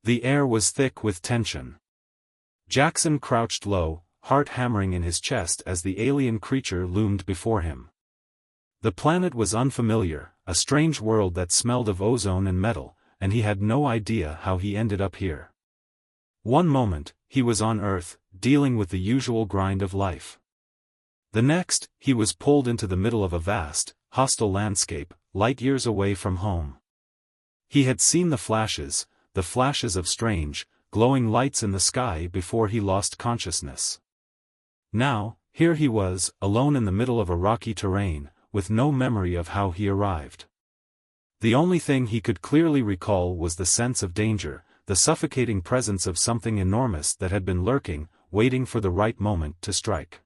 The air was thick with tension. Jackson crouched low, heart hammering in his chest as the alien creature loomed before him. The planet was unfamiliar, a strange world that smelled of ozone and metal, and he had no idea how he ended up here. One moment, he was on Earth, dealing with the usual grind of life. The next, he was pulled into the middle of a vast, hostile landscape, light years away from home. He had seen the flashes of strange, glowing lights in the sky before he lost consciousness. Now, here he was, alone in the middle of a rocky terrain, with no memory of how he arrived. The only thing he could clearly recall was the sense of danger, the suffocating presence of something enormous that had been lurking, waiting for the right moment to strike.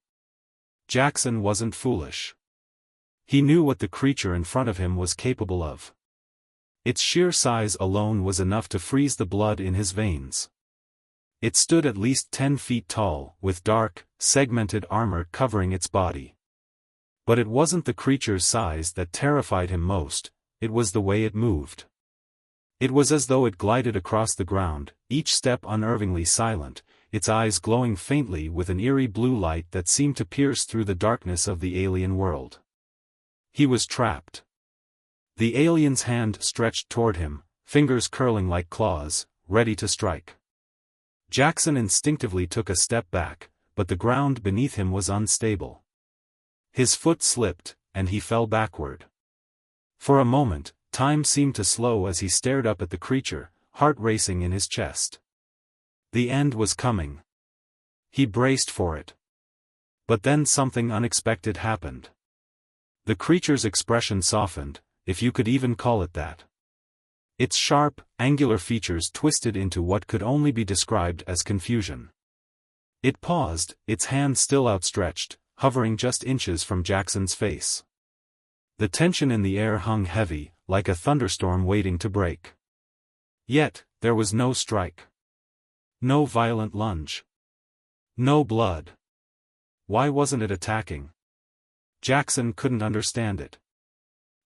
Jackson wasn't foolish. He knew what the creature in front of him was capable of. Its sheer size alone was enough to freeze the blood in his veins. It stood at least 10 feet tall, with dark, segmented armor covering its body. But it wasn't the creature's size that terrified him most, it was the way it moved. It was as though it glided across the ground, each step unnervingly silent, its eyes glowing faintly with an eerie blue light that seemed to pierce through the darkness of the alien world. He was trapped. The alien's hand stretched toward him, fingers curling like claws, ready to strike. Jackson instinctively took a step back, but the ground beneath him was unstable. His foot slipped, and he fell backward. For a moment, time seemed to slow as he stared up at the creature, heart racing in his chest. The end was coming. He braced for it. But then something unexpected happened. The creature's expression softened, if you could even call it that. Its sharp, angular features twisted into what could only be described as confusion. It paused, its hand still outstretched, hovering just inches from Jackson's face. The tension in the air hung heavy, like a thunderstorm waiting to break. Yet, there was no strike. No violent lunge. No blood. Why wasn't it attacking? Jackson couldn't understand it.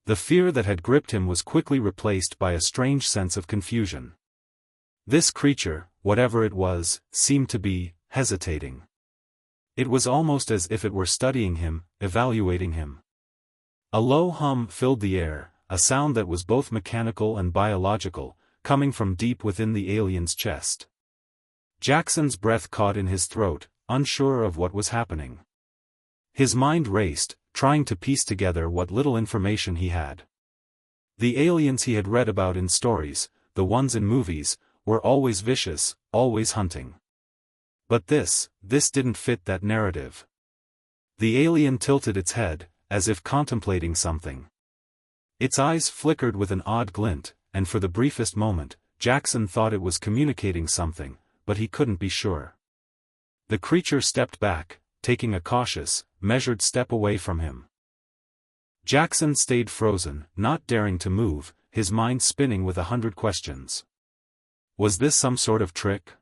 The fear that had gripped him was quickly replaced by a strange sense of confusion. This creature, whatever it was, seemed to be hesitating. It was almost as if it were studying him, evaluating him. A low hum filled the air, a sound that was both mechanical and biological, coming from deep within the alien's chest. Jackson's breath caught in his throat, unsure of what was happening. His mind raced, trying to piece together what little information he had. The aliens he had read about in stories, the ones in movies, were always vicious, always hunting. But this didn't fit that narrative. The alien tilted its head, as if contemplating something. Its eyes flickered with an odd glint, and for the briefest moment, Jackson thought it was communicating something, but he couldn't be sure. The creature stepped back, taking a cautious, measured step away from him. Jackson stayed frozen, not daring to move, his mind spinning with 100 questions. Was this some sort of trick?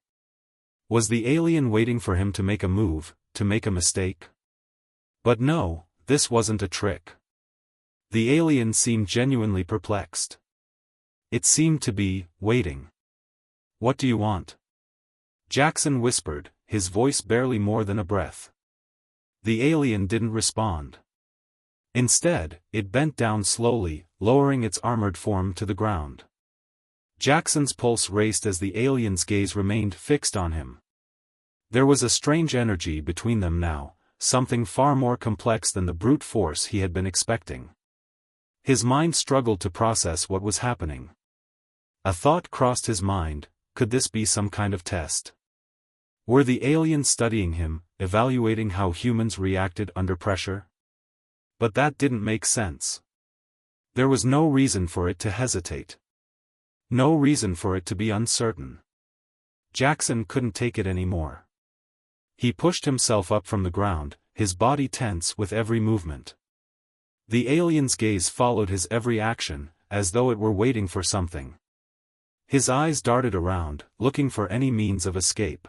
Was the alien waiting for him to make a move, to make a mistake? But no, this wasn't a trick. The alien seemed genuinely perplexed. It seemed to be waiting. "What do you want?" Jackson whispered, his voice barely more than a breath. The alien didn't respond. Instead, it bent down slowly, lowering its armored form to the ground. Jackson's pulse raced as the alien's gaze remained fixed on him. There was a strange energy between them now, something far more complex than the brute force he had been expecting. His mind struggled to process what was happening. A thought crossed his mind, could this be some kind of test? Were the aliens studying him, evaluating how humans reacted under pressure? But that didn't make sense. There was no reason for it to hesitate. No reason for it to be uncertain. Jackson couldn't take it anymore. He pushed himself up from the ground, his body tense with every movement. The alien's gaze followed his every action, as though it were waiting for something. His eyes darted around, looking for any means of escape.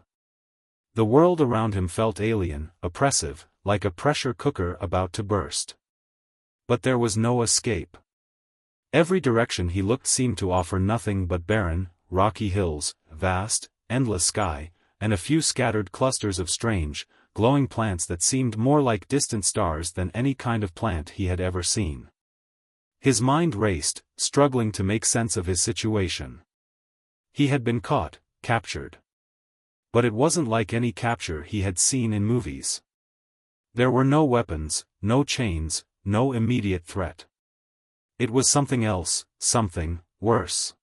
The world around him felt alien, oppressive, like a pressure cooker about to burst. But there was no escape. Every direction he looked seemed to offer nothing but barren, rocky hills, vast, endless sky, and a few scattered clusters of strange, glowing plants that seemed more like distant stars than any kind of plant he had ever seen. His mind raced, struggling to make sense of his situation. He had been caught, captured. But it wasn't like any capture he had seen in movies. There were no weapons, no chains, no immediate threat. It was something else, something worse.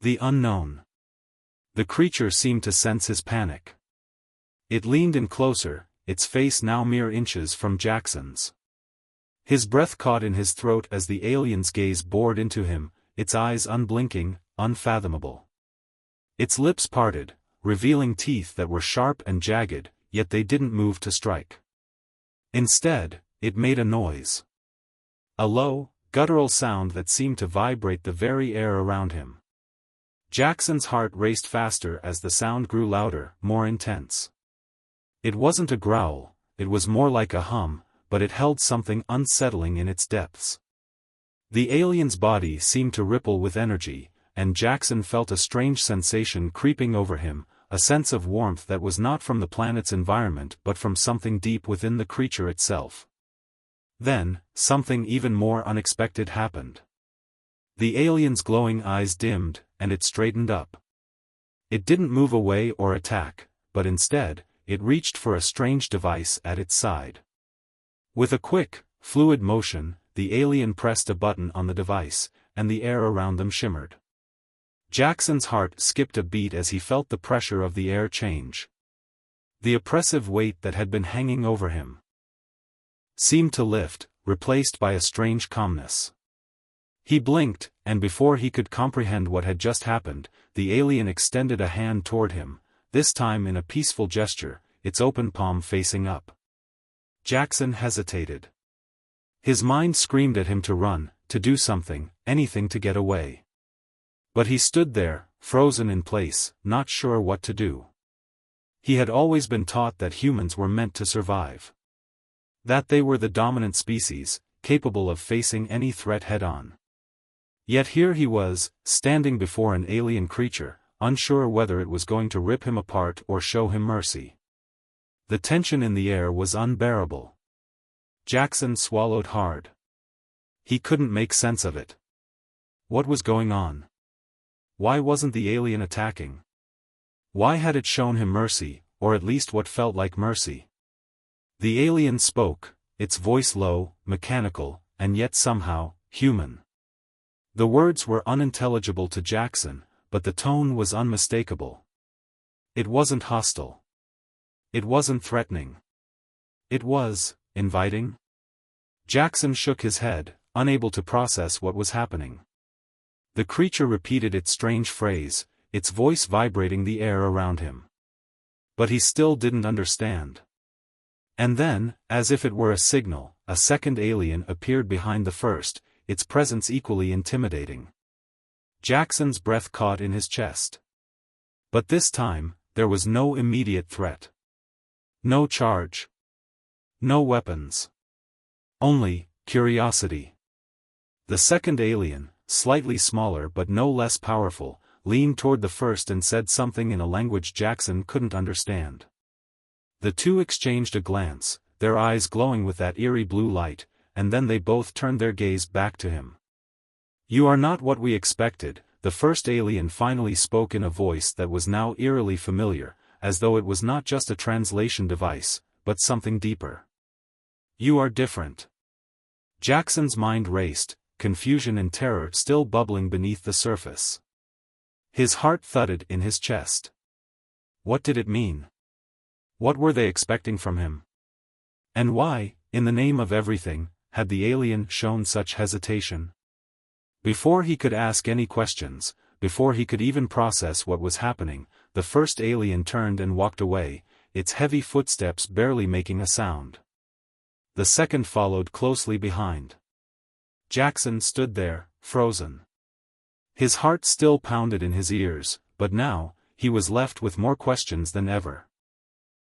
The unknown. The creature seemed to sense his panic. It leaned in closer, its face now mere inches from Jackson's. His breath caught in his throat as the alien's gaze bored into him, its eyes unblinking, unfathomable. Its lips parted, revealing teeth that were sharp and jagged, yet they didn't move to strike. Instead, it made a noise. A low, guttural sound that seemed to vibrate the very air around him. Jackson's heart raced faster as the sound grew louder, more intense. It wasn't a growl, it was more like a hum, but it held something unsettling in its depths. The alien's body seemed to ripple with energy, and Jackson felt a strange sensation creeping over him, a sense of warmth that was not from the planet's environment but from something deep within the creature itself. Then, something even more unexpected happened. The alien's glowing eyes dimmed, and it straightened up. It didn't move away or attack, but instead, it reached for a strange device at its side. With a quick, fluid motion, the alien pressed a button on the device, and the air around them shimmered. Jackson's heart skipped a beat as he felt the pressure of the air change. The oppressive weight that had been hanging over him seemed to lift, replaced by a strange calmness. He blinked, and before he could comprehend what had just happened, the alien extended a hand toward him, this time in a peaceful gesture, its open palm facing up. Jackson hesitated. His mind screamed at him to run, to do something, anything to get away. But he stood there, frozen in place, not sure what to do. He had always been taught that humans were meant to survive. That they were the dominant species, capable of facing any threat head-on. Yet here he was, standing before an alien creature, unsure whether it was going to rip him apart or show him mercy. The tension in the air was unbearable. Jackson swallowed hard. He couldn't make sense of it. What was going on? Why wasn't the alien attacking? Why had it shown him mercy, or at least what felt like mercy? The alien spoke, its voice low, mechanical, and yet somehow, human. The words were unintelligible to Jackson, but the tone was unmistakable. It wasn't hostile. It wasn't threatening. It was inviting. Jackson shook his head, unable to process what was happening. The creature repeated its strange phrase, its voice vibrating the air around him. But he still didn't understand. And then, as if it were a signal, a second alien appeared behind the first, its presence equally intimidating. Jackson's breath caught in his chest. But this time, there was no immediate threat. No charge. No weapons. Only curiosity. The second alien, slightly smaller but no less powerful, leaned toward the first and said something in a language Jackson couldn't understand. The two exchanged a glance, their eyes glowing with that eerie blue light, and then they both turned their gaze back to him. "You are not what we expected," the first alien finally spoke in a voice that was now eerily familiar, as though it was not just a translation device, but something deeper. "You are different." Jackson's mind raced, confusion and terror still bubbling beneath the surface. His heart thudded in his chest. What did it mean? What were they expecting from him? And why, in the name of everything, had the alien shown such hesitation? Before he could ask any questions, before he could even process what was happening, the first alien turned and walked away, its heavy footsteps barely making a sound. The second followed closely behind. Jackson stood there, frozen. His heart still pounded in his ears, but now, he was left with more questions than ever.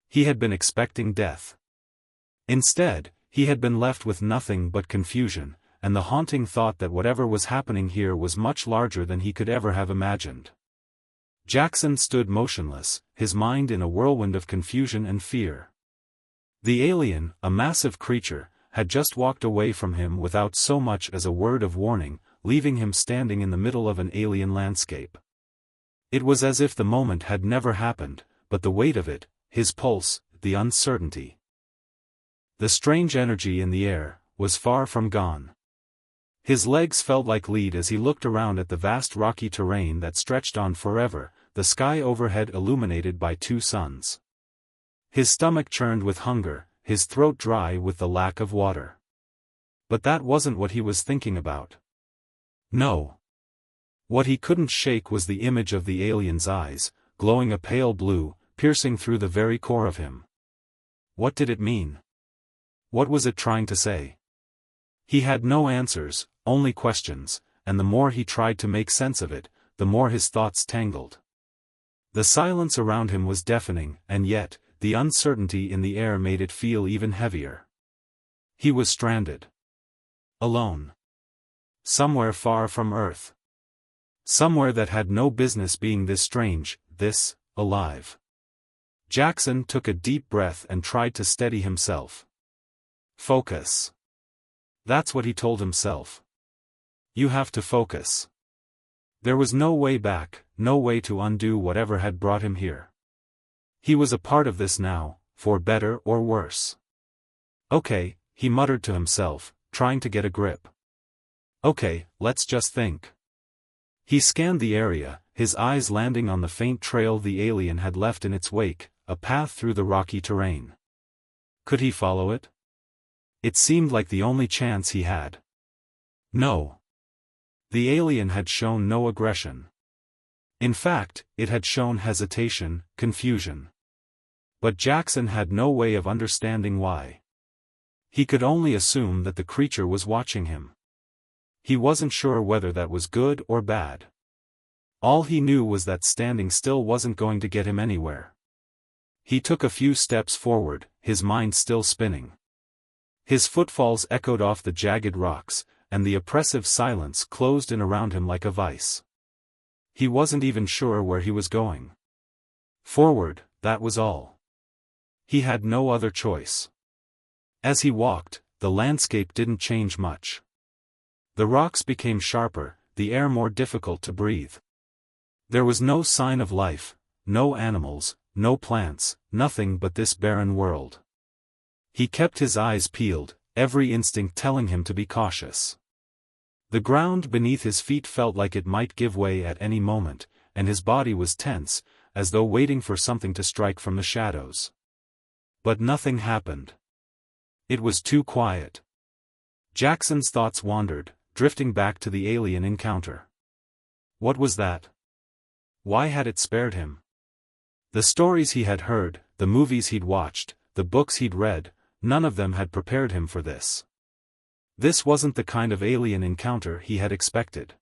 He had been expecting death. Instead, he had been left with nothing but confusion, and the haunting thought that whatever was happening here was much larger than he could ever have imagined. Jackson stood motionless, his mind in a whirlwind of confusion and fear. The alien, a massive creature, had just walked away from him without so much as a word of warning, leaving him standing in the middle of an alien landscape. It was as if the moment had never happened, but the weight of it, his pulse, the uncertainty, the strange energy in the air, was far from gone. His legs felt like lead as he looked around at the vast rocky terrain that stretched on forever, the sky overhead illuminated by two suns. His stomach churned with hunger, his throat dry with the lack of water. But that wasn't what he was thinking about. No. What he couldn't shake was the image of the alien's eyes, glowing a pale blue, piercing through the very core of him. What did it mean? What was it trying to say? He had no answers, only questions, and the more he tried to make sense of it, the more his thoughts tangled. The silence around him was deafening, and yet, the uncertainty in the air made it feel even heavier. He was stranded. Alone. Somewhere far from Earth. Somewhere that had no business being this strange, this, alive. Jackson took a deep breath and tried to steady himself. Focus. That's what he told himself. You have to focus. There was no way back, no way to undo whatever had brought him here. He was a part of this now, for better or worse. Okay, he muttered to himself, trying to get a grip. Okay, let's just think. He scanned the area, his eyes landing on the faint trail the alien had left in its wake, a path through the rocky terrain. Could he follow it? It seemed like the only chance he had. No. The alien had shown no aggression. In fact, it had shown hesitation, confusion. But Jackson had no way of understanding why. He could only assume that the creature was watching him. He wasn't sure whether that was good or bad. All he knew was that standing still wasn't going to get him anywhere. He took a few steps forward, his mind still spinning. His footfalls echoed off the jagged rocks, and the oppressive silence closed in around him like a vice. He wasn't even sure where he was going. Forward, that was all. He had no other choice. As he walked, the landscape didn't change much. The rocks became sharper, the air more difficult to breathe. There was no sign of life, no animals, no plants, nothing but this barren world. He kept his eyes peeled, every instinct telling him to be cautious. The ground beneath his feet felt like it might give way at any moment, and his body was tense, as though waiting for something to strike from the shadows. But nothing happened. It was too quiet. Jackson's thoughts wandered, drifting back to the alien encounter. What was that? Why had it spared him? The stories he had heard, the movies he'd watched, the books he'd read, none of them had prepared him for this. This wasn't the kind of alien encounter he had expected.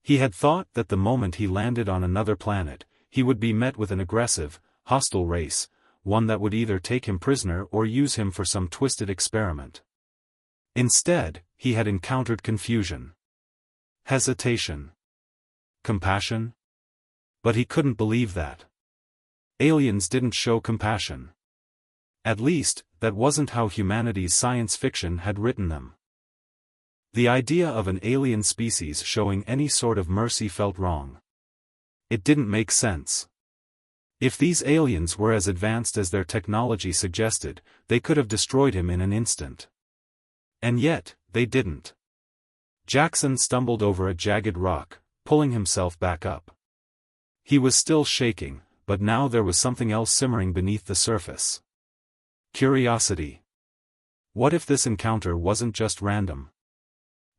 He had thought that the moment he landed on another planet, he would be met with an aggressive, hostile race, one that would either take him prisoner or use him for some twisted experiment. Instead, he had encountered confusion. Hesitation. Compassion? But he couldn't believe that. Aliens didn't show compassion. At least, that wasn't how humanity's science fiction had written them. The idea of an alien species showing any sort of mercy felt wrong. It didn't make sense. If these aliens were as advanced as their technology suggested, they could have destroyed him in an instant. And yet, they didn't. Jackson stumbled over a jagged rock, pulling himself back up. He was still shaking, but now there was something else simmering beneath the surface. Curiosity. What if this encounter wasn't just random?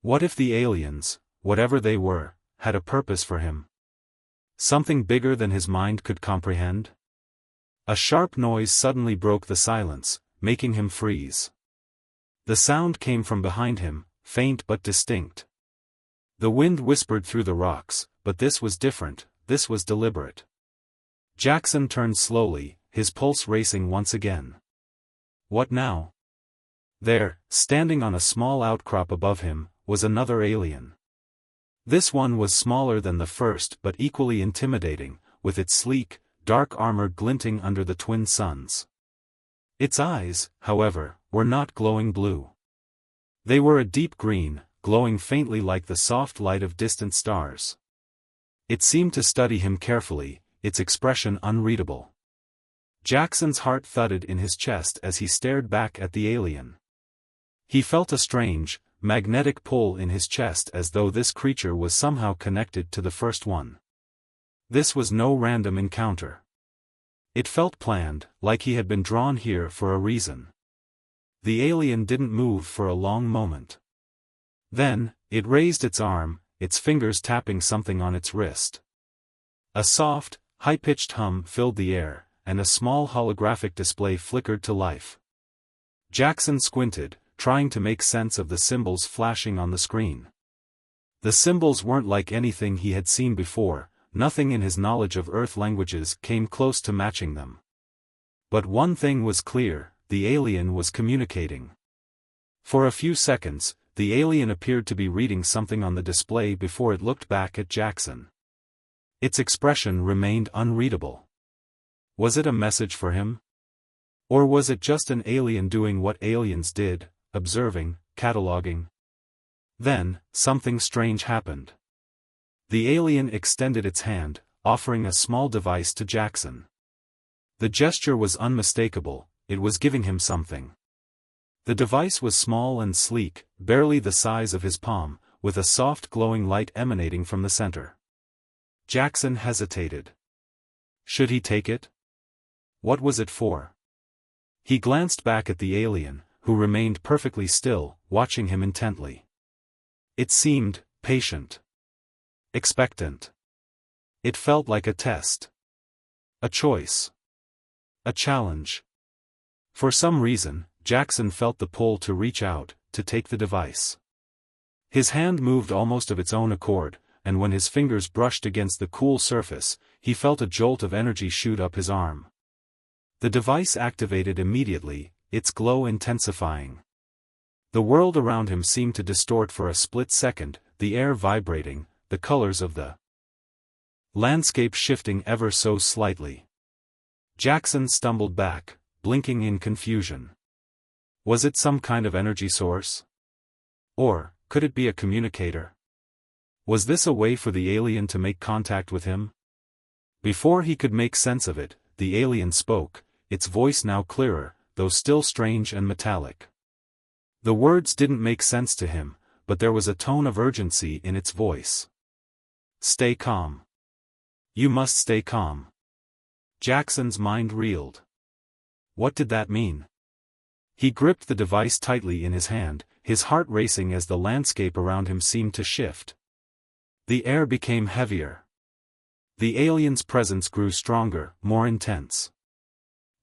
What if the aliens, whatever they were, had a purpose for him? Something bigger than his mind could comprehend? A sharp noise suddenly broke the silence, making him freeze. The sound came from behind him, faint but distinct. The wind whispered through the rocks, but this was different, this was deliberate. Jackson turned slowly, his pulse racing once again. What now? There, standing on a small outcrop above him, was another alien. This one was smaller than the first but equally intimidating, with its sleek, dark armor glinting under the twin suns. Its eyes, however, were not glowing blue. They were a deep green, glowing faintly like the soft light of distant stars. It seemed to study him carefully, its expression unreadable. Jackson's heart thudded in his chest as he stared back at the alien. He felt a strange, magnetic pull in his chest as though this creature was somehow connected to the first one. This was no random encounter. It felt planned, like he had been drawn here for a reason. The alien didn't move for a long moment. Then, it raised its arm, its fingers tapping something on its wrist. A soft, high-pitched hum filled the air, and a small holographic display flickered to life. Jackson squinted, trying to make sense of the symbols flashing on the screen. The symbols weren't like anything he had seen before, nothing in his knowledge of Earth languages came close to matching them. But one thing was clear, the alien was communicating. For a few seconds, the alien appeared to be reading something on the display before it looked back at Jackson. Its expression remained unreadable. Was it a message for him? Or was it just an alien doing what aliens did, observing, cataloging? Then, something strange happened. The alien extended its hand, offering a small device to Jackson. The gesture was unmistakable, it was giving him something. The device was small and sleek, barely the size of his palm, with a soft glowing light emanating from the center. Jackson hesitated. Should he take it? What was it for? He glanced back at the alien, who remained perfectly still, watching him intently. It seemed patient. Expectant. It felt like a test. A choice. A challenge. For some reason, Jackson felt the pull to reach out, to take the device. His hand moved almost of its own accord, and when his fingers brushed against the cool surface, he felt a jolt of energy shoot up his arm. The device activated immediately, its glow intensifying. The world around him seemed to distort for a split second, the air vibrating, the colors of the landscape shifting ever so slightly. Jackson stumbled back, blinking in confusion. Was it some kind of energy source? Or, could it be a communicator? Was this a way for the alien to make contact with him? Before he could make sense of it, the alien spoke, its voice now clearer, though still strange and metallic. The words didn't make sense to him, but there was a tone of urgency in its voice. Stay calm. You must stay calm. Jackson's mind reeled. What did that mean? He gripped the device tightly in his hand, his heart racing as the landscape around him seemed to shift. The air became heavier. The alien's presence grew stronger, more intense.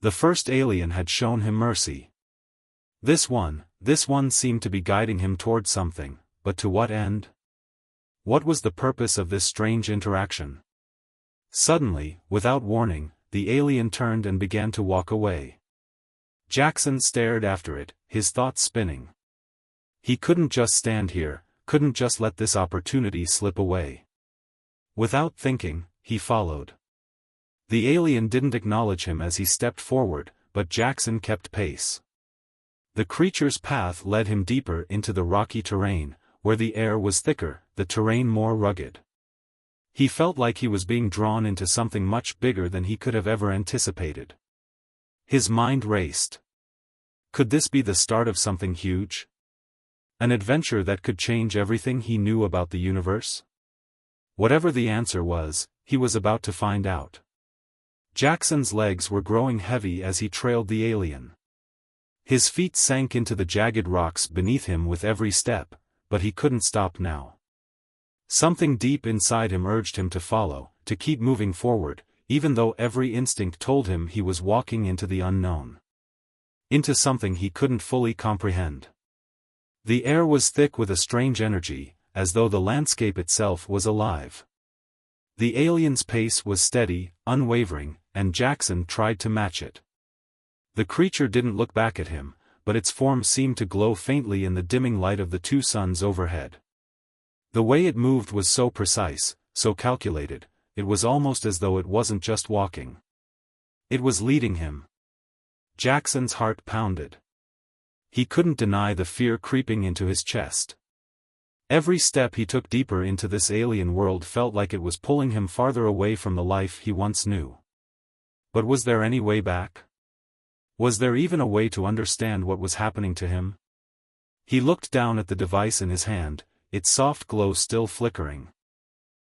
The first alien had shown him mercy. This one seemed to be guiding him toward something, but to what end? What was the purpose of this strange interaction? Suddenly, without warning, the alien turned and began to walk away. Jackson stared after it, his thoughts spinning. He couldn't just stand here, couldn't just let this opportunity slip away. Without thinking, he followed. The alien didn't acknowledge him as he stepped forward, but Jackson kept pace. The creature's path led him deeper into the rocky terrain, where the air was thicker, the terrain more rugged. He felt like he was being drawn into something much bigger than he could have ever anticipated. His mind raced. Could this be the start of something huge? An adventure that could change everything he knew about the universe? Whatever the answer was, he was about to find out. Jackson's legs were growing heavy as he trailed the alien. His feet sank into the jagged rocks beneath him with every step, but he couldn't stop now. Something deep inside him urged him to follow, to keep moving forward, even though every instinct told him he was walking into the unknown. Into something he couldn't fully comprehend. The air was thick with a strange energy, as though the landscape itself was alive. The alien's pace was steady, unwavering, and Jackson tried to match it. The creature didn't look back at him, but its form seemed to glow faintly in the dimming light of the two suns overhead. The way it moved was so precise, so calculated, it was almost as though it wasn't just walking. It was leading him. Jackson's heart pounded. He couldn't deny the fear creeping into his chest. Every step he took deeper into this alien world felt like it was pulling him farther away from the life he once knew. But was there any way back? Was there even a way to understand what was happening to him? He looked down at the device in his hand, its soft glow still flickering.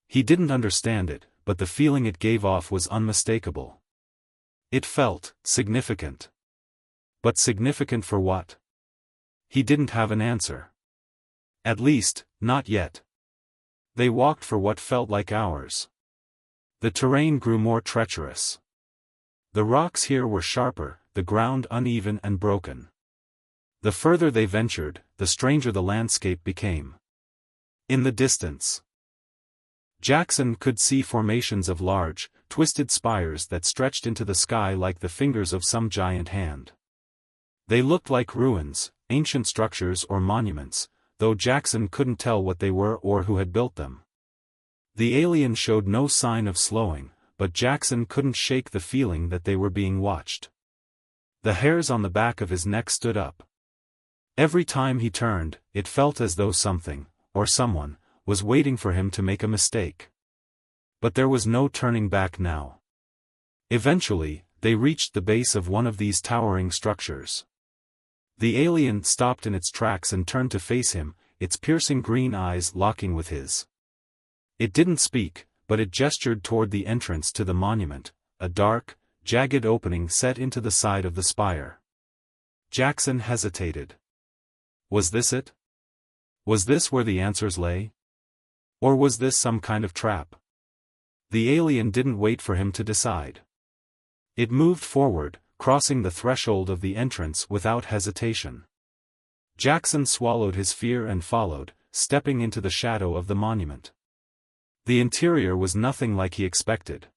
He didn't understand it, but the feeling it gave off was unmistakable. It felt significant. But significant for what? He didn't have an answer. At least, not yet. They walked for what felt like hours. The terrain grew more treacherous. The rocks here were sharper, the ground uneven and broken. The further they ventured, the stranger the landscape became. In the distance, Jackson could see formations of large, twisted spires that stretched into the sky like the fingers of some giant hand. They looked like ruins, ancient structures or monuments, though Jackson couldn't tell what they were or who had built them. The alien showed no sign of slowing, but Jackson couldn't shake the feeling that they were being watched. The hairs on the back of his neck stood up. Every time he turned, it felt as though something, or someone, was waiting for him to make a mistake. But there was no turning back now. Eventually, they reached the base of one of these towering structures. The alien stopped in its tracks and turned to face him, its piercing green eyes locking with his. It didn't speak, but it gestured toward the entrance to the monument, a dark, jagged opening set into the side of the spire. Jackson hesitated. Was this it? Was this where the answers lay? Or was this some kind of trap? The alien didn't wait for him to decide. It moved forward, crossing the threshold of the entrance without hesitation. Jackson swallowed his fear and followed, stepping into the shadow of the monument. The interior was nothing like he expected.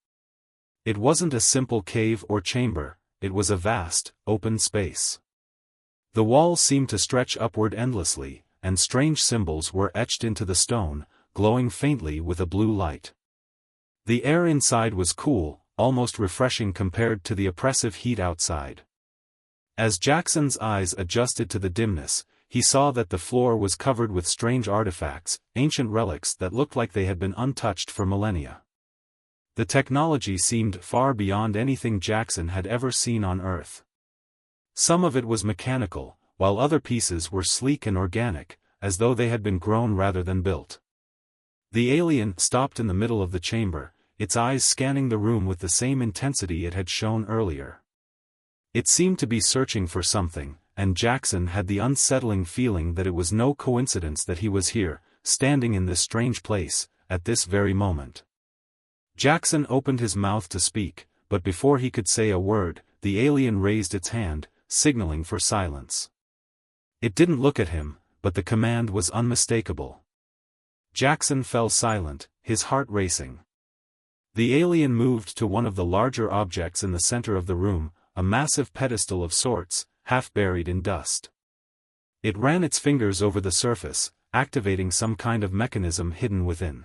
It wasn't a simple cave or chamber, it was a vast, open space. The walls seemed to stretch upward endlessly, and strange symbols were etched into the stone, glowing faintly with a blue light. The air inside was cool, almost refreshing compared to the oppressive heat outside. As Jackson's eyes adjusted to the dimness, he saw that the floor was covered with strange artifacts, ancient relics that looked like they had been untouched for millennia. The technology seemed far beyond anything Jackson had ever seen on Earth. Some of it was mechanical, while other pieces were sleek and organic, as though they had been grown rather than built. The alien stopped in the middle of the chamber, its eyes scanning the room with the same intensity it had shown earlier. It seemed to be searching for something, and Jackson had the unsettling feeling that it was no coincidence that he was here, standing in this strange place, at this very moment. Jackson opened his mouth to speak, but before he could say a word, the alien raised its hand, signaling for silence. It didn't look at him, but the command was unmistakable. Jackson fell silent, his heart racing. The alien moved to one of the larger objects in the center of the room, a massive pedestal of sorts, half buried in dust. It ran its fingers over the surface, activating some kind of mechanism hidden within.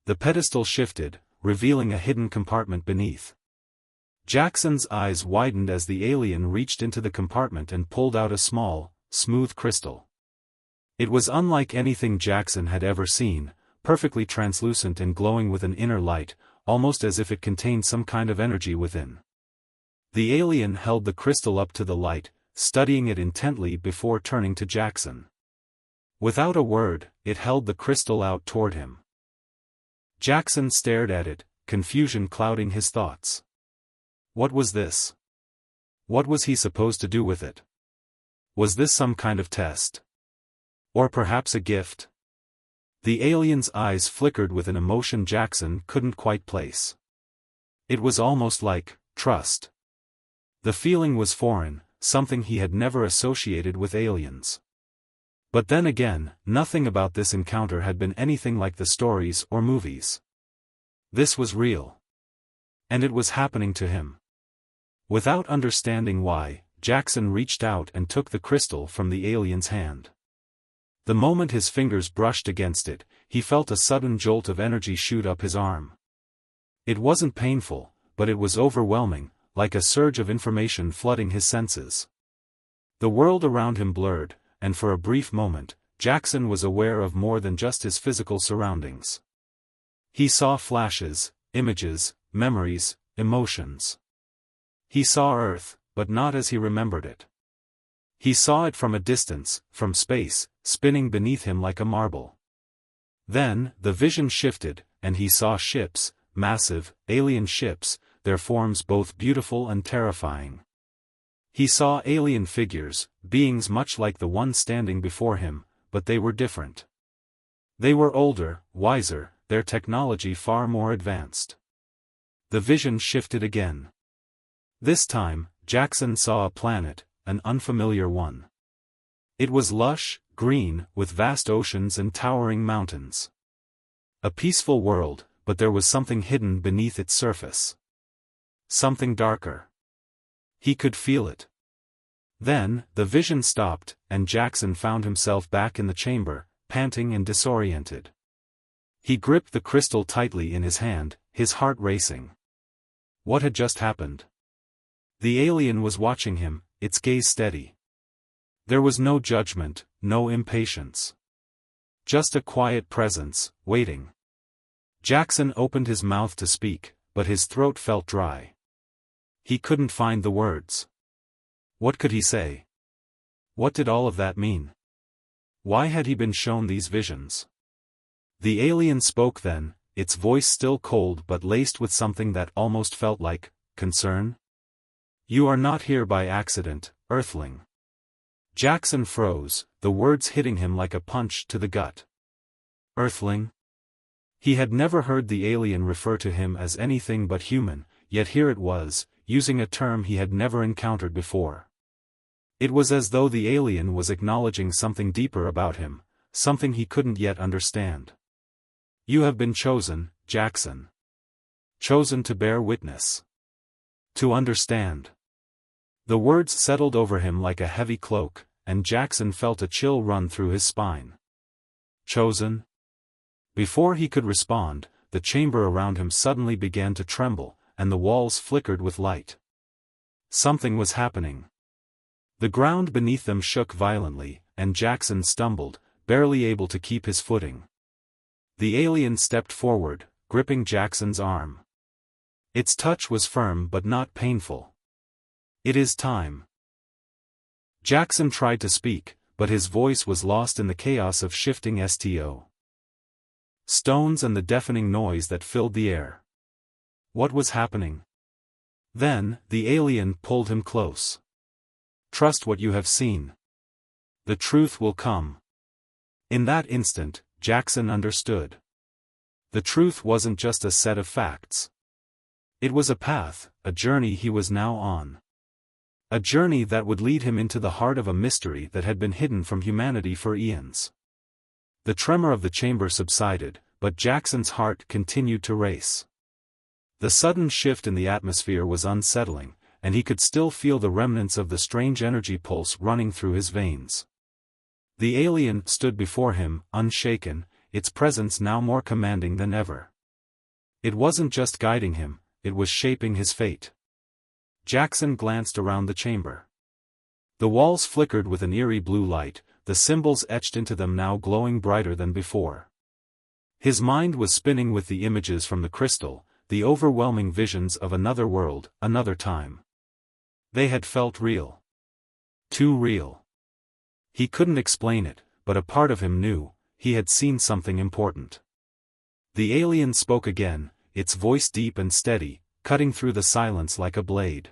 The pedestal shifted, revealing a hidden compartment beneath. Jackson's eyes widened as the alien reached into the compartment and pulled out a small, smooth crystal. It was unlike anything Jackson had ever seen, perfectly translucent and glowing with an inner light, almost as if it contained some kind of energy within. The alien held the crystal up to the light, studying it intently before turning to Jackson. Without a word, it held the crystal out toward him. Jackson stared at it, confusion clouding his thoughts. What was this? What was he supposed to do with it? Was this some kind of test? Or perhaps a gift? The alien's eyes flickered with an emotion Jackson couldn't quite place. It was almost like trust. The feeling was foreign, something he had never associated with aliens. But then again, nothing about this encounter had been anything like the stories or movies. This was real. And it was happening to him. Without understanding why, Jackson reached out and took the crystal from the alien's hand. The moment his fingers brushed against it, he felt a sudden jolt of energy shoot up his arm. It wasn't painful, but it was overwhelming, like a surge of information flooding his senses. The world around him blurred, and for a brief moment, Jackson was aware of more than just his physical surroundings. He saw flashes, images, memories, emotions. He saw Earth, but not as he remembered it. He saw it from a distance, from space, spinning beneath him like a marble. Then, the vision shifted, and he saw ships, massive, alien ships, their forms both beautiful and terrifying. He saw alien figures, beings much like the one standing before him, but they were different. They were older, wiser, their technology far more advanced. The vision shifted again. This time, Jackson saw a planet, an unfamiliar one. It was lush, green, with vast oceans and towering mountains. A peaceful world, but there was something hidden beneath its surface. Something darker. He could feel it. Then, the vision stopped, and Jackson found himself back in the chamber, panting and disoriented. He gripped the crystal tightly in his hand, his heart racing. What had just happened? The alien was watching him, its gaze steady. There was no judgment, no impatience. Just a quiet presence, waiting. Jackson opened his mouth to speak, but his throat felt dry. He couldn't find the words. What could he say? What did all of that mean? Why had he been shown these visions? The alien spoke then, its voice still cold but laced with something that almost felt like concern. You are not here by accident, Earthling. Jackson froze, the words hitting him like a punch to the gut. Earthling? He had never heard the alien refer to him as anything but human, yet here it was, using a term he had never encountered before. It was as though the alien was acknowledging something deeper about him, something he couldn't yet understand. You have been chosen, Jackson. Chosen to bear witness. To understand. The words settled over him like a heavy cloak, and Jackson felt a chill run through his spine. Chosen? Before he could respond, the chamber around him suddenly began to tremble, and the walls flickered with light. Something was happening. The ground beneath them shook violently, and Jackson stumbled, barely able to keep his footing. The alien stepped forward, gripping Jackson's arm. Its touch was firm but not painful. It is time. Jackson tried to speak, but his voice was lost in the chaos of shifting stones and the deafening noise that filled the air. What was happening? Then, the alien pulled him close. Trust what you have seen. The truth will come. In that instant, Jackson understood. The truth wasn't just a set of facts. It was a path, a journey he was now on. A journey that would lead him into the heart of a mystery that had been hidden from humanity for eons. The tremor of the chamber subsided, but Jackson's heart continued to race. The sudden shift in the atmosphere was unsettling, and he could still feel the remnants of the strange energy pulse running through his veins. The alien stood before him, unshaken, its presence now more commanding than ever. It wasn't just guiding him, it was shaping his fate. Jackson glanced around the chamber. The walls flickered with an eerie blue light, the symbols etched into them now glowing brighter than before. His mind was spinning with the images from the crystal, the overwhelming visions of another world, another time. They had felt real. Too real. He couldn't explain it, but a part of him knew, he had seen something important. The alien spoke again, its voice deep and steady, cutting through the silence like a blade.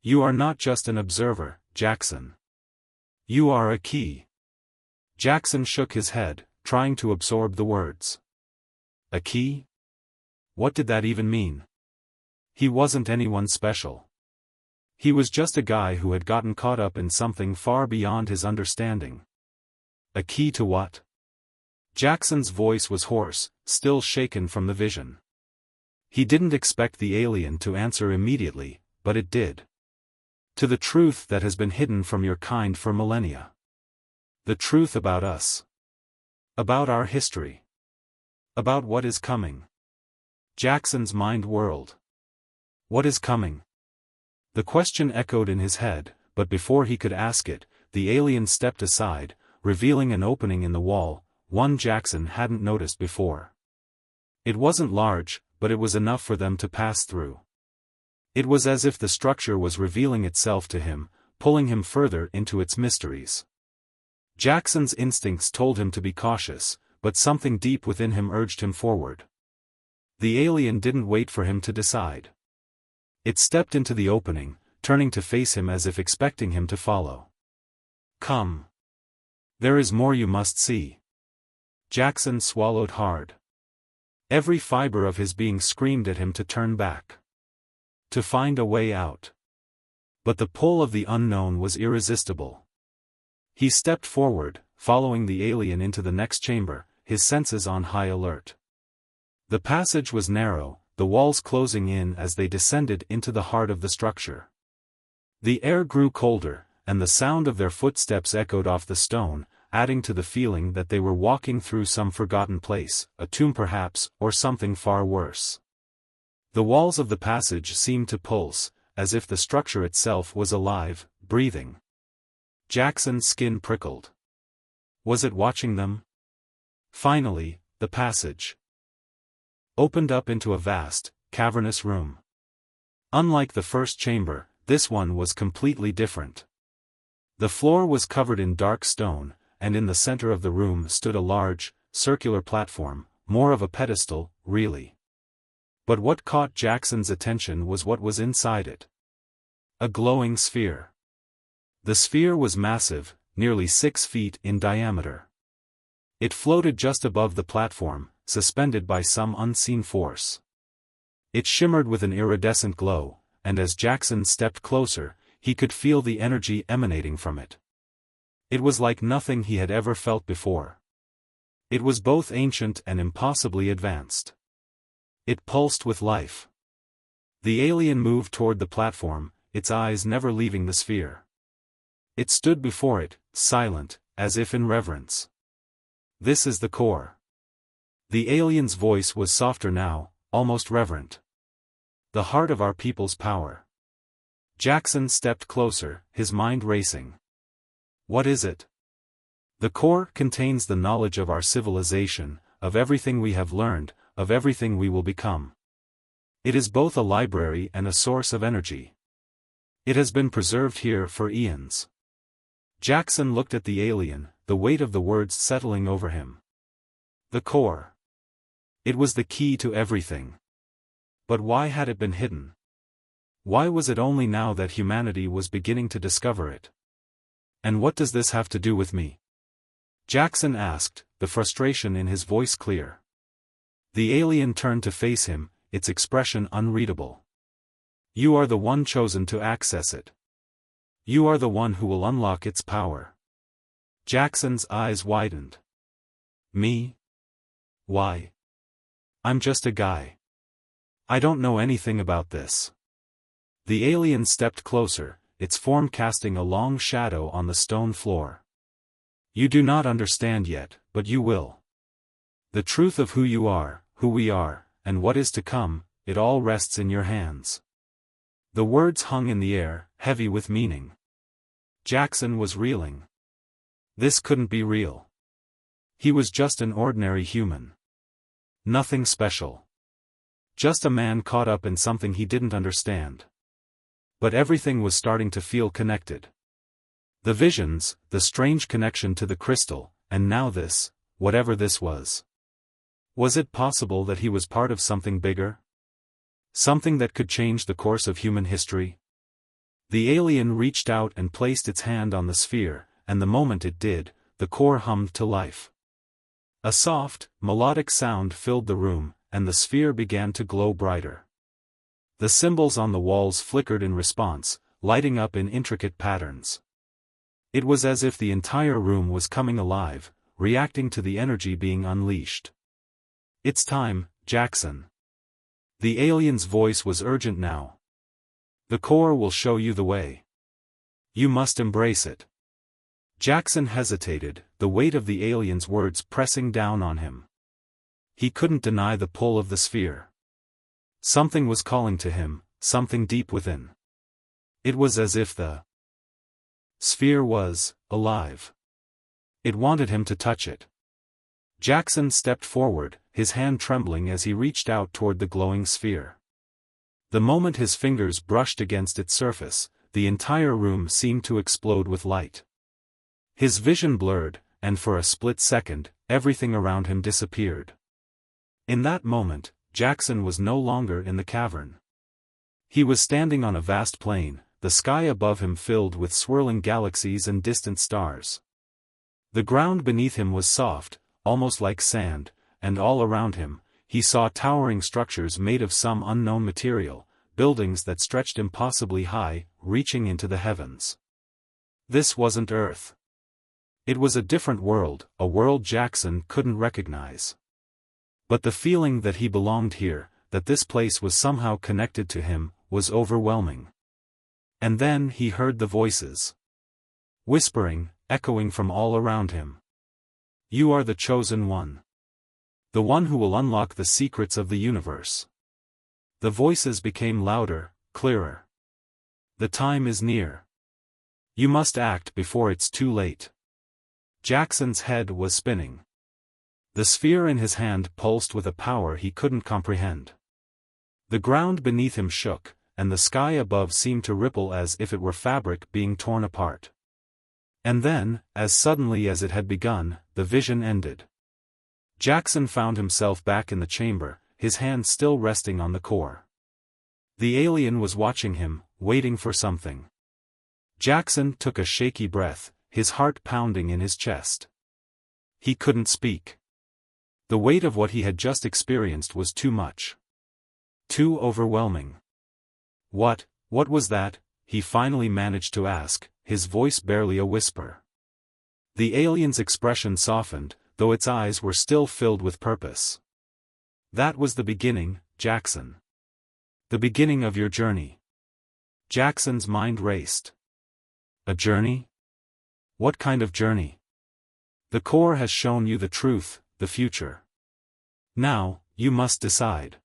You are not just an observer, Jackson. You are a key. Jackson shook his head, trying to absorb the words. A key? What did that even mean? He wasn't anyone special. He was just a guy who had gotten caught up in something far beyond his understanding. A key to what? Jackson's voice was hoarse, still shaken from the vision. He didn't expect the alien to answer immediately, but it did. To the truth that has been hidden from your kind for millennia. The truth about us. About our history. About what is coming. Jackson's mind whirled. What is coming? The question echoed in his head, but before he could ask it, the alien stepped aside, revealing an opening in the wall, one Jackson hadn't noticed before. It wasn't large, but it was enough for them to pass through. It was as if the structure was revealing itself to him, pulling him further into its mysteries. Jackson's instincts told him to be cautious, but something deep within him urged him forward. The alien didn't wait for him to decide. It stepped into the opening, turning to face him as if expecting him to follow. Come. There is more you must see. Jackson swallowed hard. Every fiber of his being screamed at him to turn back. To find a way out. But the pull of the unknown was irresistible. He stepped forward, following the alien into the next chamber, his senses on high alert. The passage was narrow, the walls closing in as they descended into the heart of the structure. The air grew colder, and the sound of their footsteps echoed off the stone, adding to the feeling that they were walking through some forgotten place, a tomb perhaps, or something far worse. The walls of the passage seemed to pulse, as if the structure itself was alive, breathing. Jackson's skin prickled. Was it watching them? Finally, the passage opened up into a vast, cavernous room. Unlike the first chamber, this one was completely different. The floor was covered in dark stone, and in the center of the room stood a large, circular platform, more of a pedestal, really. But what caught Jackson's attention was what was inside it. A glowing sphere. The sphere was massive, nearly 6 feet in diameter. It floated just above the platform, suspended by some unseen force. It shimmered with an iridescent glow, and as Jackson stepped closer, he could feel the energy emanating from it. It was like nothing he had ever felt before. It was both ancient and impossibly advanced. It pulsed with life. The alien moved toward the platform, its eyes never leaving the sphere. It stood before it, silent, as if in reverence. This is the core. The alien's voice was softer now, almost reverent. The heart of our people's power. Jackson stepped closer, his mind racing. What is it? The core contains the knowledge of our civilization, of everything we have learned, of everything we will become. It is both a library and a source of energy. It has been preserved here for eons. Jackson looked at the alien, the weight of the words settling over him. The core. It was the key to everything. But why had it been hidden? Why was it only now that humanity was beginning to discover it? And what does this have to do with me? Jackson asked, the frustration in his voice clear. The alien turned to face him, its expression unreadable. You are the one chosen to access it. You are the one who will unlock its power. Jackson's eyes widened. Me? Why? I'm just a guy. I don't know anything about this. The alien stepped closer, its form casting a long shadow on the stone floor. You do not understand yet, but you will. The truth of who you are, who we are, and what is to come, it all rests in your hands. The words hung in the air, heavy with meaning. Jackson was reeling. This couldn't be real. He was just an ordinary human. Nothing special. Just a man caught up in something he didn't understand. But everything was starting to feel connected. The visions, the strange connection to the crystal, and now this, whatever this was. Was it possible that he was part of something bigger? Something that could change the course of human history? The alien reached out and placed its hand on the sphere, and the moment it did, the core hummed to life. A soft, melodic sound filled the room, and the sphere began to glow brighter. The symbols on the walls flickered in response, lighting up in intricate patterns. It was as if the entire room was coming alive, reacting to the energy being unleashed. It's time, Jackson. The alien's voice was urgent now. The core will show you the way. You must embrace it. Jackson hesitated, the weight of the alien's words pressing down on him. He couldn't deny the pull of the sphere. Something was calling to him, something deep within. It was as if the sphere was alive. It wanted him to touch it. Jackson stepped forward, his hand trembling as he reached out toward the glowing sphere. The moment his fingers brushed against its surface, the entire room seemed to explode with light. His vision blurred, and for a split second, everything around him disappeared. In that moment, Jackson was no longer in the cavern. He was standing on a vast plain, the sky above him filled with swirling galaxies and distant stars. The ground beneath him was soft, almost like sand, and all around him, he saw towering structures made of some unknown material, buildings that stretched impossibly high, reaching into the heavens. This wasn't Earth. It was a different world, a world Jackson couldn't recognize. But the feeling that he belonged here, that this place was somehow connected to him, was overwhelming. And then he heard the voices. Whispering, echoing from all around him. You are the chosen one. The one who will unlock the secrets of the universe. The voices became louder, clearer. The time is near. You must act before it's too late. Jackson's head was spinning. The sphere in his hand pulsed with a power he couldn't comprehend. The ground beneath him shook, and the sky above seemed to ripple as if it were fabric being torn apart. And then, as suddenly as it had begun, the vision ended. Jackson found himself back in the chamber, his hand still resting on the core. The alien was watching him, waiting for something. Jackson took a shaky breath, his heart pounding in his chest. He couldn't speak. The weight of what he had just experienced was too much. Too overwhelming. What was that? He finally managed to ask, his voice barely a whisper. The alien's expression softened, though its eyes were still filled with purpose. That was the beginning, Jackson. The beginning of your journey. Jackson's mind raced. A journey? What kind of journey? The core has shown you the truth, the future. Now, you must decide.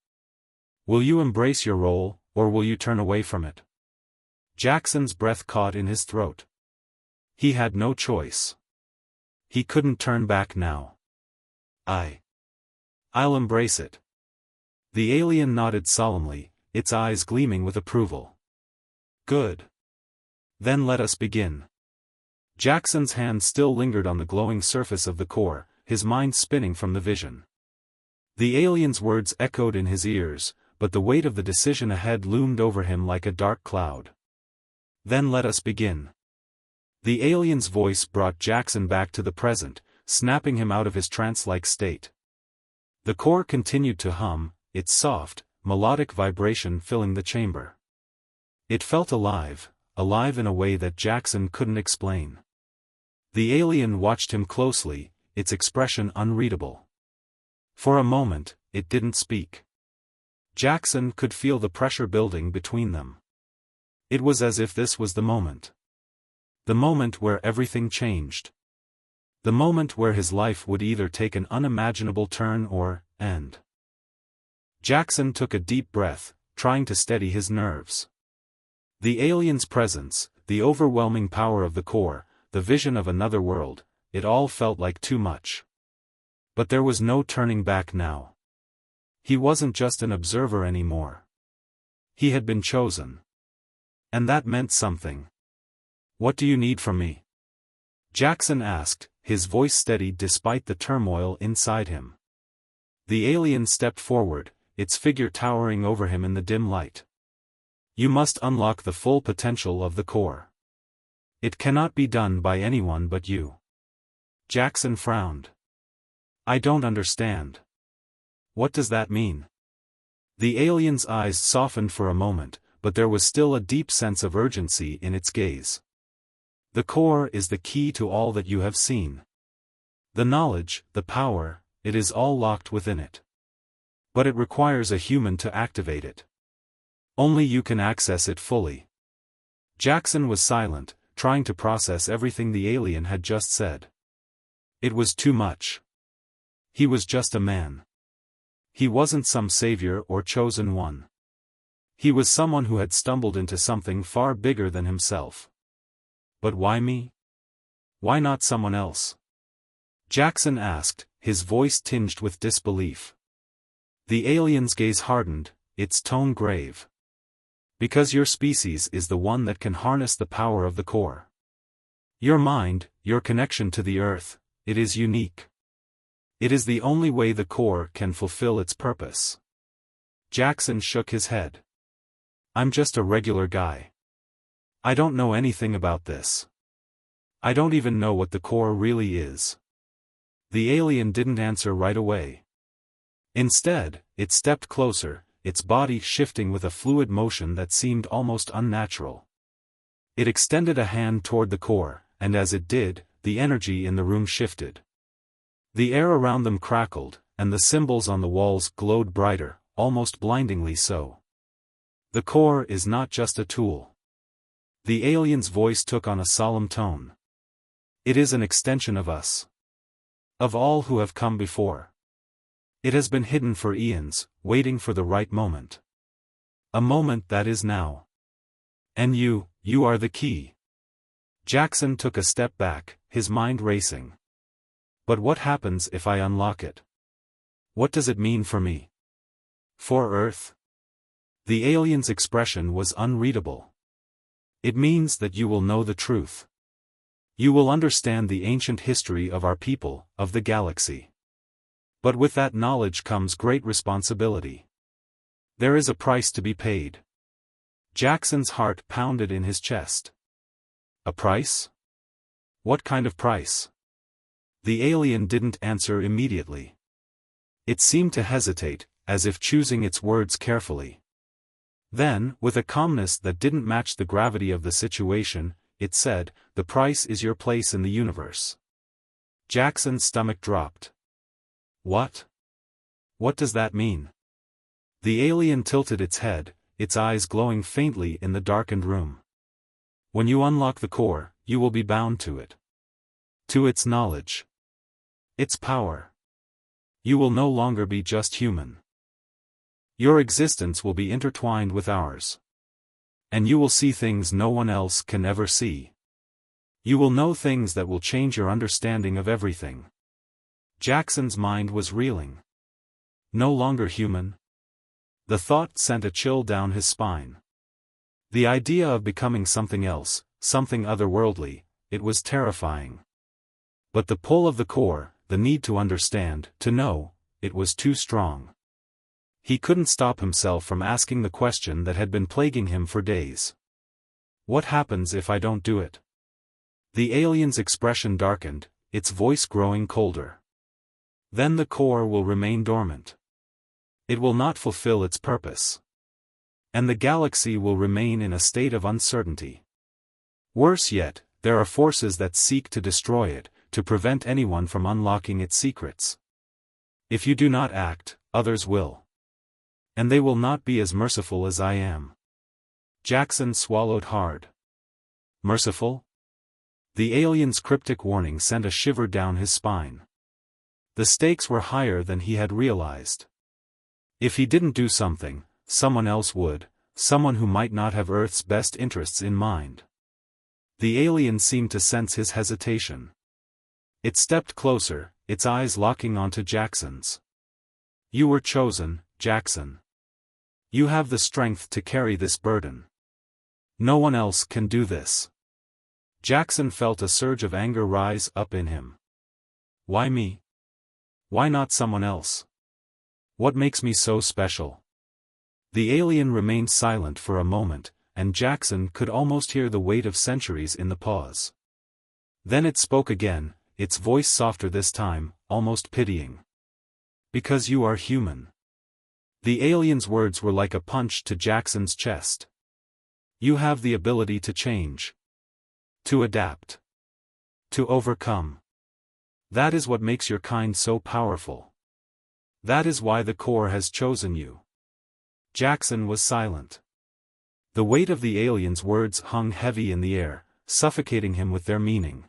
Will you embrace your role, or will you turn away from it? Jackson's breath caught in his throat. He had no choice. He couldn't turn back now. I'll embrace it. The alien nodded solemnly, its eyes gleaming with approval. Good. Then let us begin. Jackson's hand still lingered on the glowing surface of the core, his mind spinning from the vision. The alien's words echoed in his ears, but the weight of the decision ahead loomed over him like a dark cloud. Then let us begin. The alien's voice brought Jackson back to the present, snapping him out of his trance-like state. The core continued to hum, its soft, melodic vibration filling the chamber. It felt alive in a way that Jackson couldn't explain. The alien watched him closely, its expression unreadable. For a moment, it didn't speak. Jackson could feel the pressure building between them. It was as if this was the moment. The moment where everything changed. The moment where his life would either take an unimaginable turn or end. Jackson took a deep breath, trying to steady his nerves. The alien's presence, the overwhelming power of the core, the vision of another world, it all felt like too much. But there was no turning back now. He wasn't just an observer anymore. He had been chosen. And that meant something. What do you need from me? Jackson asked, his voice steady despite the turmoil inside him. The alien stepped forward, its figure towering over him in the dim light. You must unlock the full potential of the core. It cannot be done by anyone but you. Jackson frowned. I don't understand. What does that mean? The alien's eyes softened for a moment, but there was still a deep sense of urgency in its gaze. The core is the key to all that you have seen. The knowledge, the power, it is all locked within it. But it requires a human to activate it. Only you can access it fully. Jackson was silent, trying to process everything the alien had just said. It was too much. He was just a man. He wasn't some savior or chosen one. He was someone who had stumbled into something far bigger than himself. But why me? Why not someone else? Jackson asked, his voice tinged with disbelief. The alien's gaze hardened, its tone grave. Because your species is the one that can harness the power of the core. Your mind, your connection to the earth, it is unique. It is the only way the core can fulfill its purpose. Jackson shook his head. I'm just a regular guy. I don't know anything about this. I don't even know what the core really is. The alien didn't answer right away. Instead, it stepped closer, its body shifting with a fluid motion that seemed almost unnatural. It extended a hand toward the core, and as it did, the energy in the room shifted. The air around them crackled, and the symbols on the walls glowed brighter, almost blindingly so. The core is not just a tool. The alien's voice took on a solemn tone. It is an extension of us. Of all who have come before. It has been hidden for eons, waiting for the right moment. A moment that is now. And you are the key. Jackson took a step back, his mind racing. But what happens if I unlock it? What does it mean for me? For Earth? The alien's expression was unreadable. It means that you will know the truth. You will understand the ancient history of our people, of the galaxy. But with that knowledge comes great responsibility. There is a price to be paid. Jackson's heart pounded in his chest. A price? What kind of price? The alien didn't answer immediately. It seemed to hesitate, as if choosing its words carefully. Then, with a calmness that didn't match the gravity of the situation, it said, "The price is your place in the universe." Jackson's stomach dropped. What? What does that mean? The alien tilted its head, its eyes glowing faintly in the darkened room. When you unlock the core, you will be bound to it. To its knowledge. Its power. You will no longer be just human. Your existence will be intertwined with ours. And you will see things no one else can ever see. You will know things that will change your understanding of everything. Jackson's mind was reeling. No longer human? The thought sent a chill down his spine. The idea of becoming something else, something otherworldly, it was terrifying. But the pull of the core, the need to understand, to know, it was too strong. He couldn't stop himself from asking the question that had been plaguing him for days. What happens if I don't do it? The alien's expression darkened, its voice growing colder. Then the core will remain dormant. It will not fulfill its purpose. And the galaxy will remain in a state of uncertainty. Worse yet, there are forces that seek to destroy it, to prevent anyone from unlocking its secrets. If you do not act, others will. And they will not be as merciful as I am. Jackson swallowed hard. Merciful? The alien's cryptic warning sent a shiver down his spine. The stakes were higher than he had realized. If he didn't do something, someone else would, someone who might not have Earth's best interests in mind. The alien seemed to sense his hesitation. It stepped closer, its eyes locking onto Jackson's. You were chosen, Jackson. You have the strength to carry this burden. No one else can do this. Jackson felt a surge of anger rise up in him. Why me? Why not someone else? What makes me so special? The alien remained silent for a moment, and Jackson could almost hear the weight of centuries in the pause. Then it spoke again, its voice softer this time, almost pitying. Because you are human. The alien's words were like a punch to Jackson's chest. You have the ability to change. To adapt. To overcome. That is what makes your kind so powerful. That is why the core has chosen you. Jackson was silent. The weight of the alien's words hung heavy in the air, suffocating him with their meaning.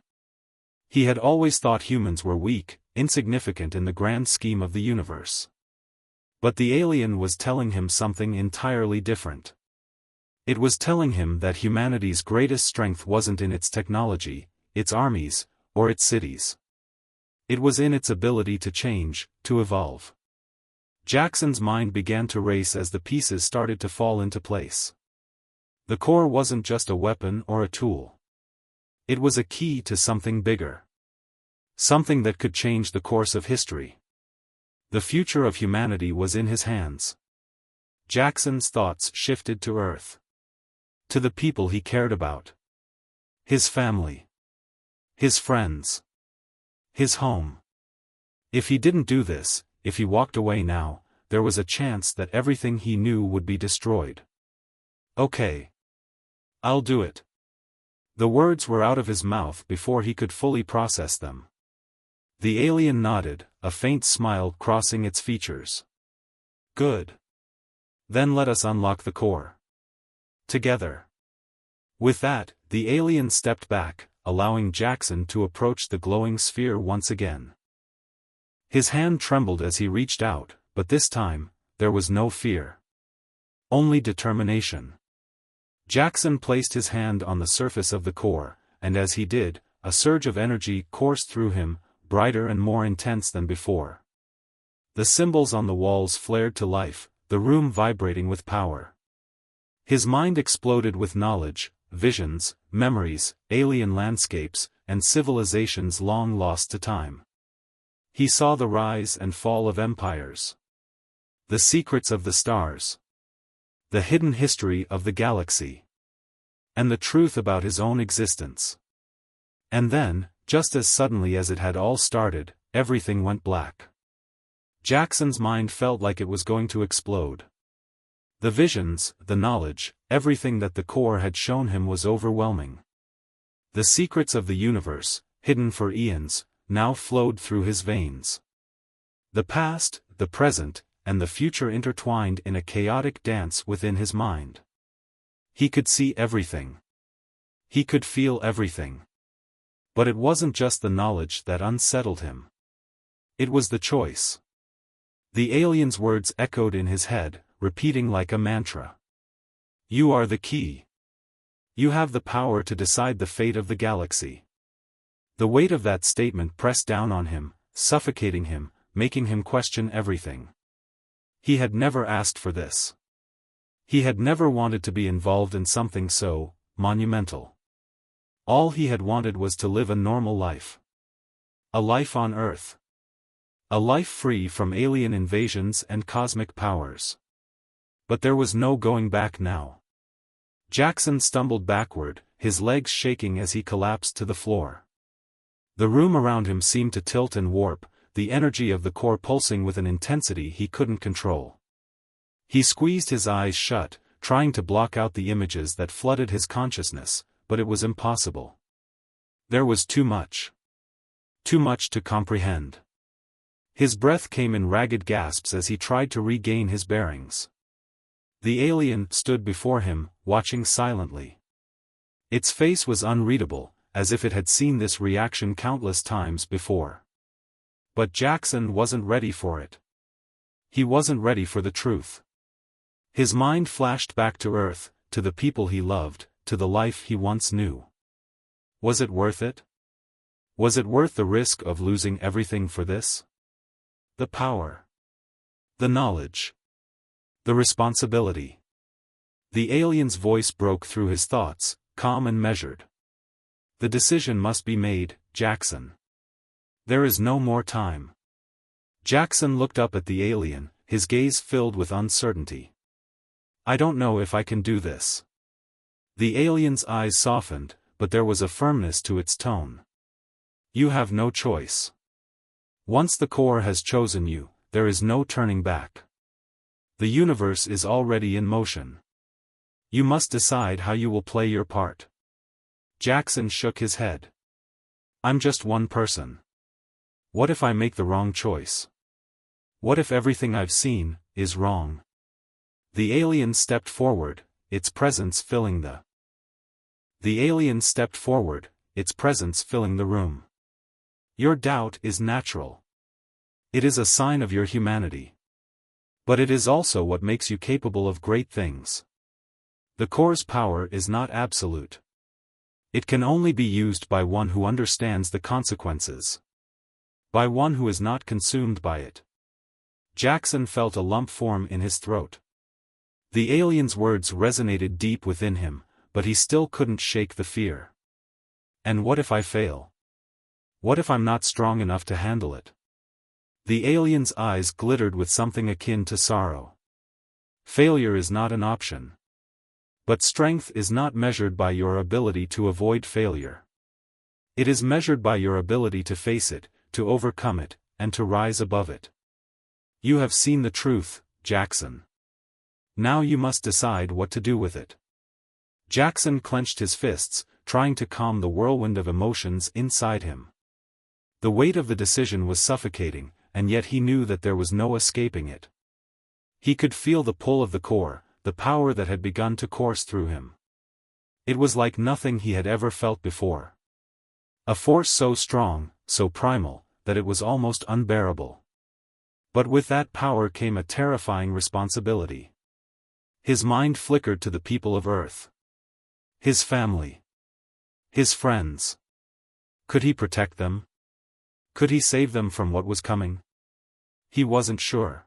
He had always thought humans were weak, insignificant in the grand scheme of the universe. But the alien was telling him something entirely different. It was telling him that humanity's greatest strength wasn't in its technology, its armies, or its cities. It was in its ability to change, to evolve. Jackson's mind began to race as the pieces started to fall into place. The core wasn't just a weapon or a tool. It was a key to something bigger. Something that could change the course of history. The future of humanity was in his hands. Jackson's thoughts shifted to Earth. To the people he cared about. His family. His friends. His home. If he didn't do this, if he walked away now, there was a chance that everything he knew would be destroyed. Okay. I'll do it. The words were out of his mouth before he could fully process them. The alien nodded, a faint smile crossing its features. Good. Then let us unlock the core. Together. With that, the alien stepped back, allowing Jackson to approach the glowing sphere once again. His hand trembled as he reached out, but this time, there was no fear. Only determination. Jackson placed his hand on the surface of the core, and as he did, a surge of energy coursed through him, brighter and more intense than before. The symbols on the walls flared to life, the room vibrating with power. His mind exploded with knowledge, visions, memories, alien landscapes, and civilizations long lost to time. He saw the rise and fall of empires. The secrets of the stars. The hidden history of the galaxy. And the truth about his own existence. And then, just as suddenly as it had all started, everything went black. Jackson's mind felt like it was going to explode. The visions, the knowledge, everything that the core had shown him was overwhelming. The secrets of the universe, hidden for eons, now flowed through his veins. The past, the present, and the future intertwined in a chaotic dance within his mind. He could see everything. He could feel everything. But it wasn't just the knowledge that unsettled him. It was the choice. The alien's words echoed in his head, repeating like a mantra. You are the key. You have the power to decide the fate of the galaxy. The weight of that statement pressed down on him, suffocating him, making him question everything. He had never asked for this. He had never wanted to be involved in something so monumental. All he had wanted was to live a normal life. A life on Earth. A life free from alien invasions and cosmic powers. But there was no going back now. Jackson stumbled backward, his legs shaking as he collapsed to the floor. The room around him seemed to tilt and warp, the energy of the core pulsing with an intensity he couldn't control. He squeezed his eyes shut, trying to block out the images that flooded his consciousness, but it was impossible. There was too much. Too much to comprehend. His breath came in ragged gasps as he tried to regain his bearings. The alien stood before him, watching silently. Its face was unreadable, as if it had seen this reaction countless times before. But Jackson wasn't ready for it. He wasn't ready for the truth. His mind flashed back to Earth, to the people he loved, to the life he once knew. Was it worth it? Was it worth the risk of losing everything for this? The power. The knowledge. The responsibility. The alien's voice broke through his thoughts, calm and measured. The decision must be made, Jackson. There is no more time. Jackson looked up at the alien, his gaze filled with uncertainty. I don't know if I can do this. The alien's eyes softened, but there was a firmness to its tone. You have no choice. Once the core has chosen you, there is no turning back. The universe is already in motion. You must decide how you will play your part. Jackson shook his head. I'm just one person. What if I make the wrong choice? What if everything I've seen is wrong? The alien stepped forward, its presence filling the room. Your doubt is natural. It is a sign of your humanity. But it is also what makes you capable of great things. The core's power is not absolute. It can only be used by one who understands the consequences. By one who is not consumed by it. Jackson felt a lump form in his throat. The alien's words resonated deep within him, but he still couldn't shake the fear. And what if I fail? What if I'm not strong enough to handle it? The alien's eyes glittered with something akin to sorrow. Failure is not an option. But strength is not measured by your ability to avoid failure. It is measured by your ability to face it, to overcome it, and to rise above it. You have seen the truth, Jackson. Now you must decide what to do with it. Jackson clenched his fists, trying to calm the whirlwind of emotions inside him. The weight of the decision was suffocating, and yet he knew that there was no escaping it. He could feel the pull of the core, the power that had begun to course through him. It was like nothing he had ever felt before. A force so strong, so primal, that it was almost unbearable. But with that power came a terrifying responsibility. His mind flickered to the people of Earth. His family. His friends. Could he protect them? Could he save them from what was coming? He wasn't sure.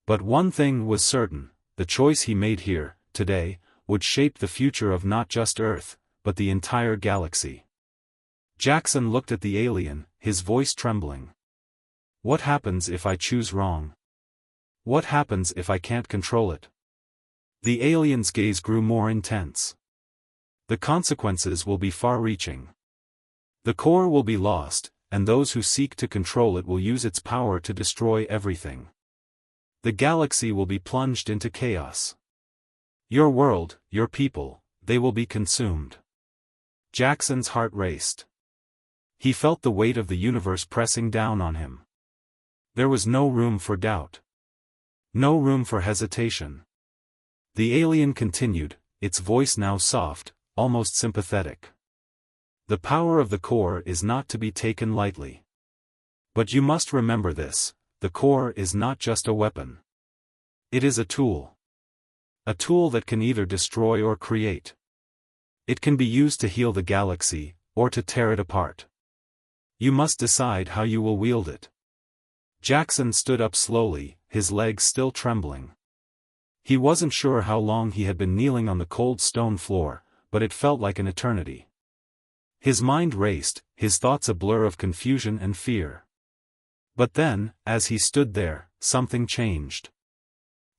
But one thing was certain, the choice he made here, today, would shape the future of not just Earth, but the entire galaxy. Jackson looked at the alien, his voice trembling. What happens if I choose wrong? What happens if I can't control it? The alien's gaze grew more intense. The consequences will be far-reaching. The core will be lost, and those who seek to control it will use its power to destroy everything. The galaxy will be plunged into chaos. Your world, your people, they will be consumed. Jackson's heart raced. He felt the weight of the universe pressing down on him. There was no room for doubt. No room for hesitation. The alien continued, its voice now soft, almost sympathetic. The power of the core is not to be taken lightly. But you must remember this, the core is not just a weapon. It is a tool. A tool that can either destroy or create. It can be used to heal the galaxy, or to tear it apart. You must decide how you will wield it. Jackson stood up slowly, his legs still trembling. He wasn't sure how long he had been kneeling on the cold stone floor, but it felt like an eternity. His mind raced, his thoughts a blur of confusion and fear. But then, as he stood there, something changed.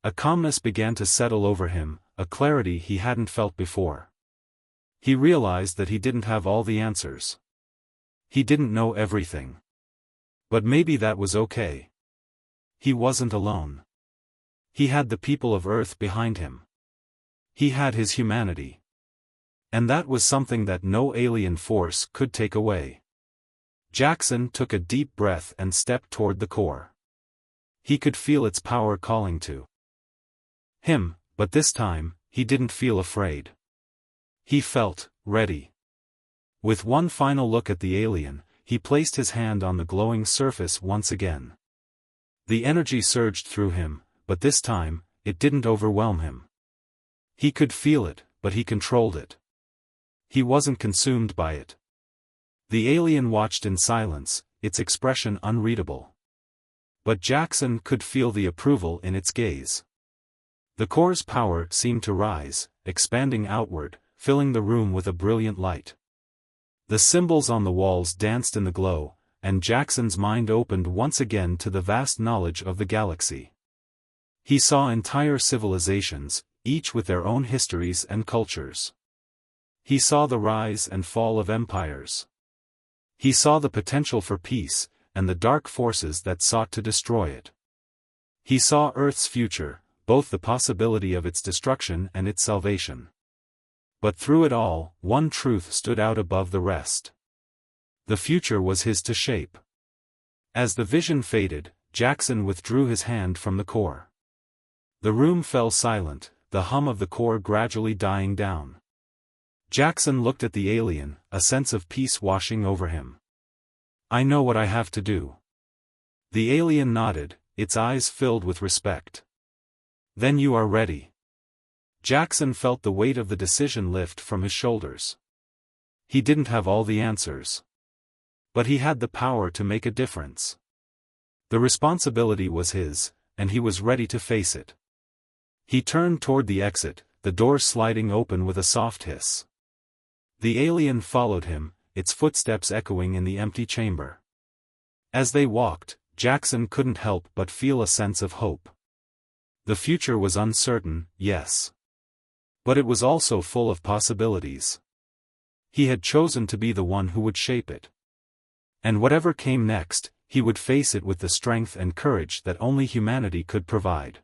A calmness began to settle over him, a clarity he hadn't felt before. He realized that he didn't have all the answers. He didn't know everything. But maybe that was okay. He wasn't alone. He had the people of Earth behind him. He had his humanity. And that was something that no alien force could take away. Jackson took a deep breath and stepped toward the core. He could feel its power calling to him, but this time, he didn't feel afraid. He felt ready. With one final look at the alien, he placed his hand on the glowing surface once again. The energy surged through him, but this time, it didn't overwhelm him. He could feel it, but he controlled it. He wasn't consumed by it. The alien watched in silence, its expression unreadable. But Jackson could feel the approval in its gaze. The core's power seemed to rise, expanding outward, filling the room with a brilliant light. The symbols on the walls danced in the glow, and Jackson's mind opened once again to the vast knowledge of the galaxy. He saw entire civilizations, each with their own histories and cultures. He saw the rise and fall of empires. He saw the potential for peace, and the dark forces that sought to destroy it. He saw Earth's future, both the possibility of its destruction and its salvation. But through it all, one truth stood out above the rest. The future was his to shape. As the vision faded, Jackson withdrew his hand from the core. The room fell silent, the hum of the core gradually dying down. Jackson looked at the alien, a sense of peace washing over him. I know what I have to do. The alien nodded, its eyes filled with respect. Then you are ready. Jackson felt the weight of the decision lift from his shoulders. He didn't have all the answers. But he had the power to make a difference. The responsibility was his, and he was ready to face it. He turned toward the exit, the door sliding open with a soft hiss. The alien followed him, its footsteps echoing in the empty chamber. As they walked, Jackson couldn't help but feel a sense of hope. The future was uncertain, yes. But it was also full of possibilities. He had chosen to be the one who would shape it. And whatever came next, he would face it with the strength and courage that only humanity could provide.